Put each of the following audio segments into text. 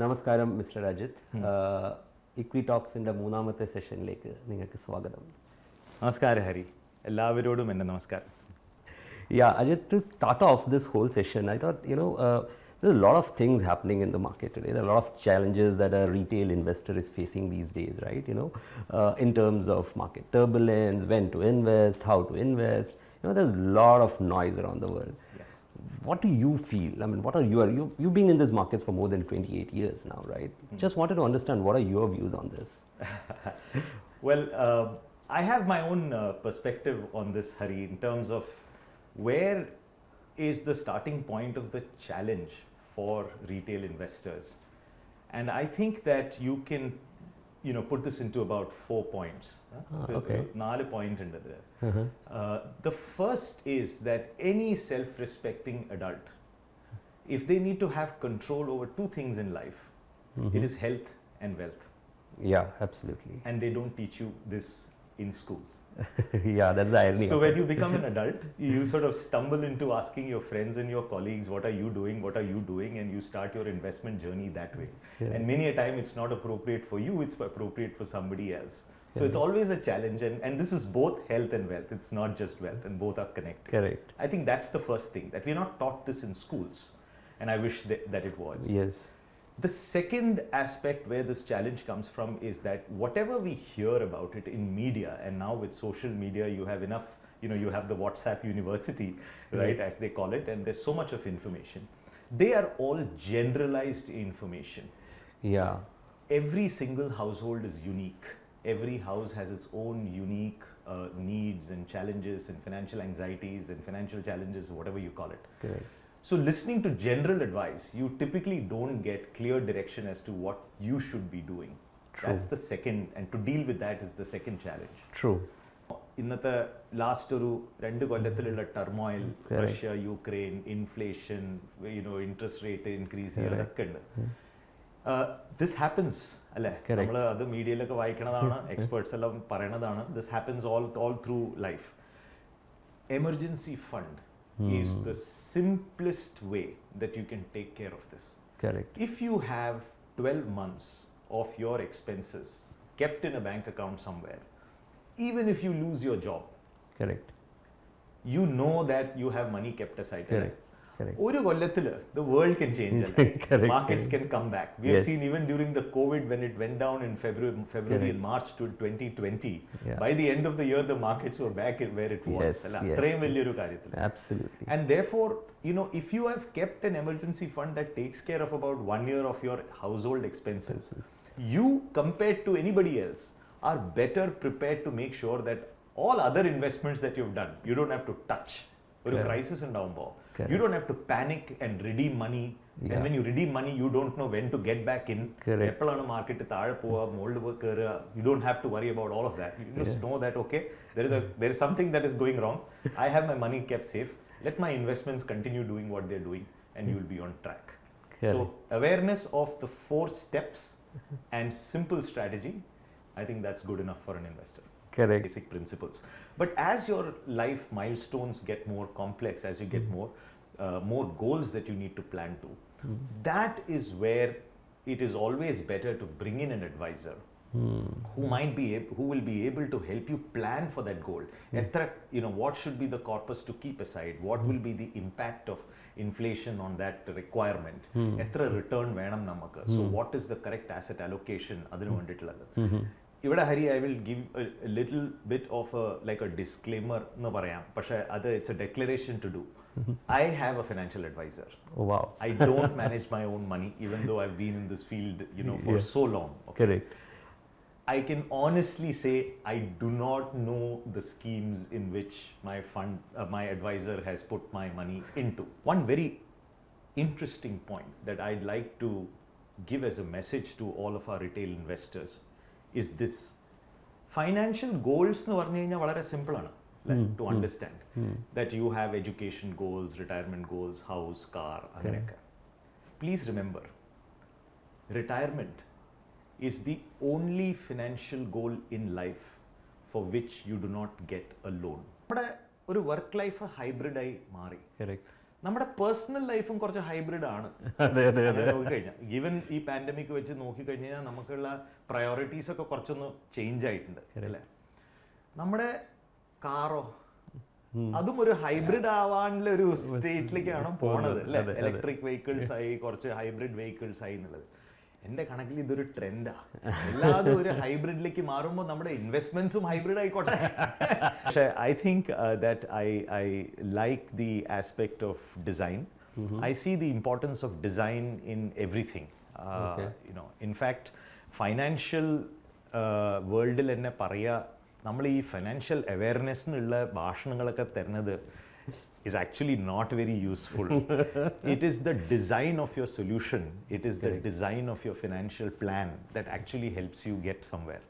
നമസ്കാരം മിസ്റ്റർ അജിത്. ഇക്വിടോക്സിൻ്റെ മൂന്നാമത്തെ സെഷനിലേക്ക് നിങ്ങൾക്ക് സ്വാഗതം. നമസ്കാരം ഹരി, എല്ലാവരോടും എൻ്റെ നമസ്കാരം. Yeah, Ajit, to start off this whole session, I thought, there's a lot of things happening in the market today. There are a lot of challenges that a retail investor is facing these days, right? In terms of market turbulence, when to invest, how to invest. There's a lot of noise around the world. Yes. What do you feel? I mean, what are you've been in this market for more than 28 years now, right? Just wanted to understand, what are your views on this? Well, I have my own perspective on this, Hari, in terms of where is the starting point of the challenge for retail investors. And I think that you can, put this into about 4 points. Okay. 4 points under there. The first is that any self-respecting adult, if they need to have control over 2 things in life, it is health and wealth. Yeah, absolutely. And they don't teach you this in schools. Yeah, that's the irony. So when you become an adult, you sort of stumble into asking your friends and your colleagues, what are you doing, and you start your investment journey that way. Yeah. And many a time it's not appropriate for you, it's appropriate for somebody else. So it's always a challenge, and this is both health and wealth. It's not just wealth, and both are connected. Correct. I think that's the first thing, that we're not taught this in schools, and I wish that it was. Yes. The second aspect where this challenge comes from is that whatever we hear about it in media, and now with social media you have enough, you have the WhatsApp university, right, as they call it, and there's so much of information. They are all generalized information. Yeah. Every single household is unique. Every house has its own unique needs and challenges and financial anxieties and financial challenges, whatever you call it. Correct. So listening to general advice, you typically don't get clear direction as to what you should be doing. True. That's the second, and to deal with that is the second challenge. True. ഇന്നത്തെ last ഒരു 2 കൊല്ലത്തിലുള്ള turmoil, Correct. Russia, Ukraine, inflation, interest rate increase ചെയ്യുന്നതൊക്കെ ഉണ്ട്. This happens അല്ലേ, Correct. നമ്മൾ അത് മീഡിയയിലൊക്കെ വായിക്കണതാണ്, എക്സ്പേർട്സ് എല്ലാം പറയണതാണ്. This happens all through life. Emergency fund is the simplest way that you can take care of this. Correct. If you have 12 months of your expenses kept in a bank account somewhere, even if you lose your job, Correct. you know that you have money kept aside. Correct. Correct. ഒരു കൊല്ലത്തില് the world can change. Correct. Markets can come back. We have Yes. seen even during the COVID, when it went down in February Correct. and March to 2020, Yeah. by the end of the year the markets were back where it was. Yes, അല്ല, yes. അത്രയും വലിയൊരു കാര്യത്തിൽ. Absolutely. And therefore, if you have kept an emergency fund that takes care of about 1 year of your household expenses, you, compared to anybody else, are better prepared to make sure that all other investments that you've done, you don't have to touch. ഒരു Correct. crisis ഉണ്ടാവുമ്പോൾ, Correct. you don't have to panic and redeem money. Yeah. And when you redeem money, you don't know when to get back in. Correct. എപ്പോഴാണ് market താഴെ പോവുക, മുകളിൽ കയറുക. You don't have to worry about all of that. You just know that, okay, there is something that is going wrong. I have my money kept safe. Let my investments continue doing what they're doing, and you will be on track. Correct. So awareness of the 4 steps and simple strategy, I think that's good enough for an investor. Correct. Basic principles. But as your life milestones get more complex, as you get more goals that you need to plan to, that is where it is always better to bring in an advisor who will be able to help you plan for that goal. What should be the corpus to keep aside? What will be the impact of inflation on that requirement? എത്ര return വേണം നമുക്ക്? So what is the correct asset allocation? അതിനു വേണ്ടിയിട്ടുള്ളത്. ഇവിടെ Hari, I will give a little bit of a disclaimer എന്ന് പറയാം, പക്ഷേ അത് it's a declaration to do. I have a financial advisor. Oh, wow. I don't manage my own money, even though I've been in this field, for Yes. so long. Okay? Correct. I can honestly say I do not know the schemes in which my advisor has put my money into. One very interesting point that I'd like to give as a message to all of our retail investors is this. Financial goals nu പറഞ്ഞു കഴിഞ്ഞാൽ വളരെ simple ആണ് to understand. That you have education goals, retirement goals, house, car, അങ്ങനെയൊക്കെ. Please remember, retirement is the only financial goal in life for which you do not get a loan. നമ്മുടെ ഒരു work life ഹൈബ്രിഡായി മാറി. Correct. നമ്മുടെ personal ലൈഫും കുറച്ച് hybrid ആണ്. അതെ അതെ അതെ. നോക്കിക്കഴിഞ്ഞാൽ ഗിവൻ ഈ പാൻഡമിക് വെച്ച് നോക്കിക്കഴിഞ്ഞാൽ നമുക്കുള്ള പ്രയോറിറ്റീസ് ഒക്കെ കുറച്ചൊന്ന് ചേഞ്ച് ആയിട്ടുണ്ട് അല്ലേ. നമ്മുടെ കാറോ അതും ഒരു ഹൈബ്രിഡ് ആവാനുള്ള ഒരു സ്റ്റേറ്റിലേക്കാണ് പോണത് അല്ലേ. ഇലക്ട്രിക് വെഹിക്കിൾസ് ആയി, കുറച്ച് ഹൈബ്രിഡ് വെഹിക്കിൾസ് ആയി എന്നുള്ളത് എൻ്റെ കണക്കിൽ ഇതൊരു ട്രെൻഡാ. എല്ലാതും ഒരു ഹൈബ്രിഡിലേക്ക് മാറുമ്പോൾ നമ്മുടെ ഇൻവെസ്റ്റ്മെന്റ്സും ഹൈബ്രിഡ് ആയിക്കോട്ടെ. പക്ഷേ I think that I like the aspect of design. I see the importance of design in everything. In fact financial വേൾഡിൽ തന്നെ പറയുക, നമ്മൾ ഈ ഫൈനാൻഷ്യൽ അവയർനെസ്സിനുള്ള ഭാഷണങ്ങളൊക്കെ തരുന്നത് is actually not very useful. It is the design of your solution, it is the design of your financial plan that actually helps you get somewhere.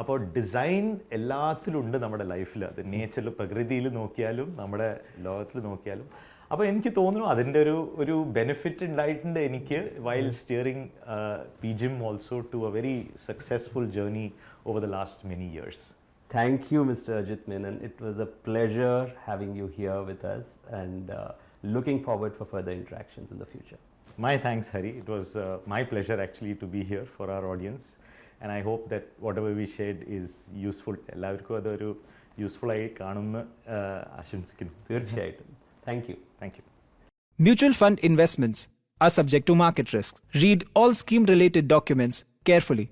അപ്പോൾ design എല്ലാത്തിലും ഉണ്ട് നമ്മുടെ ലൈഫിൽ. അത് നേച്ചറിൽ, പ്രകൃതിയിൽ നോക്കിയാലും നമ്മുടെ ലോകത്തിൽ നോക്കിയാലും. അപ്പോൾ എനിക്ക് തോന്നുന്നു അതിൻ്റെ ഒരു ബെനിഫിറ്റ് ഉണ്ടായിട്ടുണ്ട് എനിക്ക് while steering PGIM also to a very successful journey over the last many years. Thank you, Mr. Ajit Menon. It was a pleasure having you here with us, and looking forward for further interactions in the future. My thanks, Hari. It was my pleasure actually to be here for our audience, and I hope that whatever we shared is useful. എല്ലാവർക്കും അതൊരു useful ആയി കാണുമെന്ന് ആശംസിക്കുന്നു. തീർച്ചയായിട്ടും. Thank you. Thank you. Mutual fund investments are subject to market risks. Read all scheme related documents carefully.